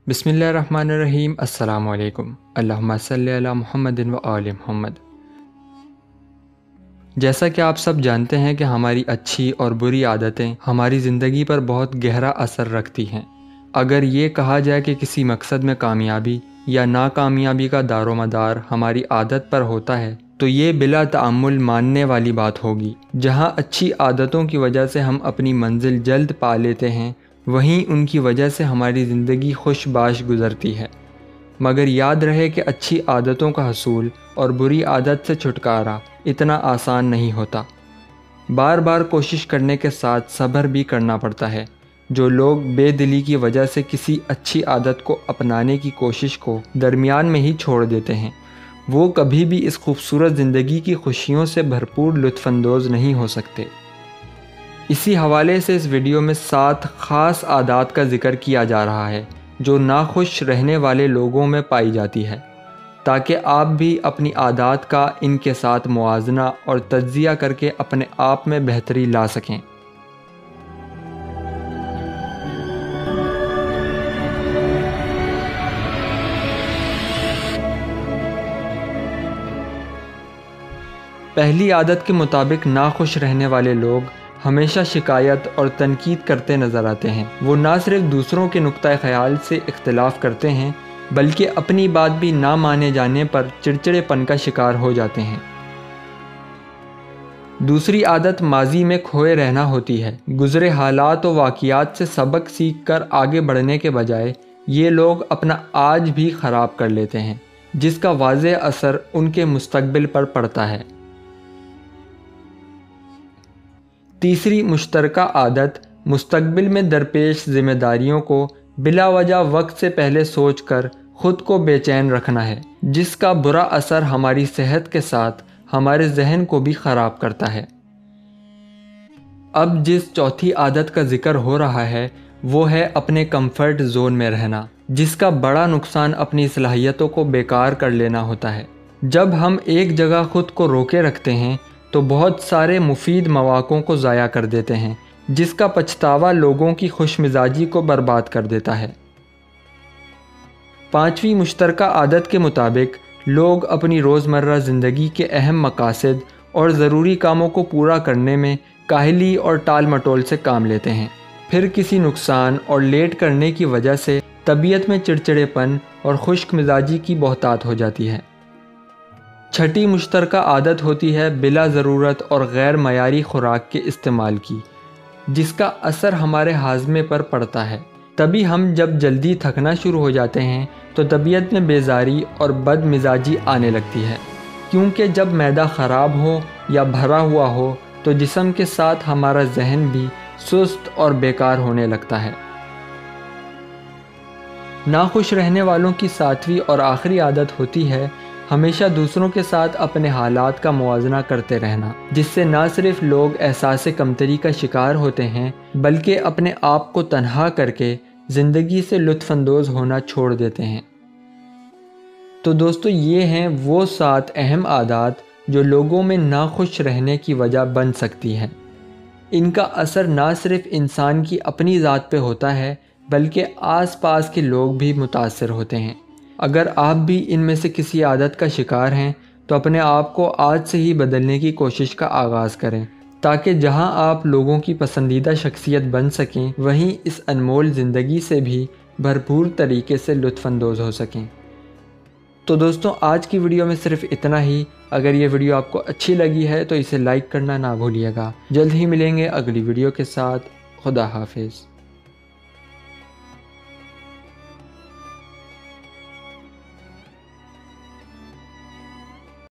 बिस्मिल्लाहिर्रहमानिर्रहीम। अस्सलामु अलैकुम। अल्लाहुम्मा सल्लि अला मुहम्मद व आले मुहम्मद। जैसा कि आप सब जानते हैं कि हमारी अच्छी और बुरी आदतें हमारी ज़िंदगी पर बहुत गहरा असर रखती हैं। अगर ये कहा जाए कि किसी मकसद में कामयाबी या नाकामयाबी का दारोमदार हमारी आदत पर होता है तो ये बिला तअम्मुल मानने वाली बात होगी। जहाँ अच्छी आदतों की वजह से हम अपनी मंजिल जल्द पा लेते हैं, वहीं उनकी वजह से हमारी ज़िंदगी खुशबाश गुज़रती है। मगर याद रहे कि अच्छी आदतों का हसूल और बुरी आदत से छुटकारा इतना आसान नहीं होता। बार बार कोशिश करने के साथ सब्र भी करना पड़ता है। जो लोग बेदिली की वजह से किसी अच्छी आदत को अपनाने की कोशिश को दरमियान में ही छोड़ देते हैं, वो कभी भी इस खूबसूरत ज़िंदगी की खुशियों से भरपूर लुत्फ़अंदोज़ नहीं हो सकते। इसी हवाले से इस वीडियो में 7 ख़ास आदत का ज़िक्र किया जा रहा है जो नाखुश रहने वाले लोगों में पाई जाती है, ताकि आप भी अपनी आदत का इनके साथ मुआजना और तज्ज़िया करके अपने आप में बेहतरी ला सकें। पहली आदत के मुताबिक नाखुश रहने वाले लोग हमेशा शिकायत और तनकीद करते नज़र आते हैं। वो ना सिर्फ दूसरों के नुक्ता ख़याल से इख्तिलाफ़ करते हैं बल्कि अपनी बात भी ना माने जाने पर चिड़चिड़ेपन का शिकार हो जाते हैं। दूसरी आदत माजी में खोए रहना होती है। गुज़रे हालात और वाक़ियात से सबक सीख कर आगे बढ़ने के बजाय ये लोग अपना आज भी ख़राब कर लेते हैं, जिसका वाज़ेह असर उनके मुस्तक़बिल पर पड़ता है। तीसरी मुश्तरका आदत मुस्तक़बिल में दरपेश ज़िम्मेदारियों को बिला वजह वक्त से पहले सोचकर ख़ुद को बेचैन रखना है, जिसका बुरा असर हमारी सेहत के साथ हमारे जहन को भी ख़राब करता है। अब जिस चौथी आदत का ज़िक्र हो रहा है वो है अपने कंफर्ट जोन में रहना, जिसका बड़ा नुकसान अपनी सलाहियतों को बेकार कर लेना होता है। जब हम एक जगह ख़ुद को रोके रखते हैं तो बहुत सारे मुफीद मौक़ों को ज़ाया कर देते हैं, जिसका पछतावा लोगों की खुशमिजाजी को बर्बाद कर देता है। पांचवी मुश्तरका आदत के मुताबिक लोग अपनी रोज़मर्रा ज़िंदगी के अहम मकासद और ज़रूरी कामों को पूरा करने में काहली और टाल मटोल से काम लेते हैं। फिर किसी नुकसान और लेट करने की वजह से तबीयत में चिड़चिड़ेपन और खुश्क मिजाजी की बहुतात हो जाती है। छठी मुश्तरका आदत होती है बिला ज़रूरत और गैर मयारी खुराक के इस्तेमाल की, जिसका असर हमारे हाजमे पर पड़ता है। तभी हम जब जल्दी थकना शुरू हो जाते हैं तो तबीयत में बेजारी और बदमिजाजी आने लगती है, क्योंकि जब मैदा ख़राब हो या भरा हुआ हो तो जिस्म के साथ हमारा जहन भी सुस्त और बेकार होने लगता है। नाखुश रहने वालों की 7वीं और आखिरी आदत होती है हमेशा दूसरों के साथ अपने हालात का मुआजना करते रहना, जिससे ना सिर्फ लोग एहसास कमतरी का शिकार होते हैं बल्कि अपने आप को तन्हा करके ज़िंदगी से लुत्फ़अंदोज़ होना छोड़ देते हैं। तो दोस्तों, ये हैं वो 7 अहम आदत जो लोगों में नाखुश रहने की वजह बन सकती हैं। इनका असर ना सिर्फ इंसान की अपनी ज़ात पे होता है बल्कि आसपास के लोग भी मुतासर होते हैं। अगर आप भी इनमें से किसी आदत का शिकार हैं तो अपने आप को आज से ही बदलने की कोशिश का आगाज़ करें, ताकि जहां आप लोगों की पसंदीदा शख्सियत बन सकें, वहीं इस अनमोल ज़िंदगी से भी भरपूर तरीके से लुत्फ़अंदोज़ हो सकें। तो दोस्तों, आज की वीडियो में सिर्फ इतना ही। अगर ये वीडियो आपको अच्छी लगी है तो इसे लाइक करना ना भूलिएगा। जल्द ही मिलेंगे अगली वीडियो के साथ। खुदा हाफिज़।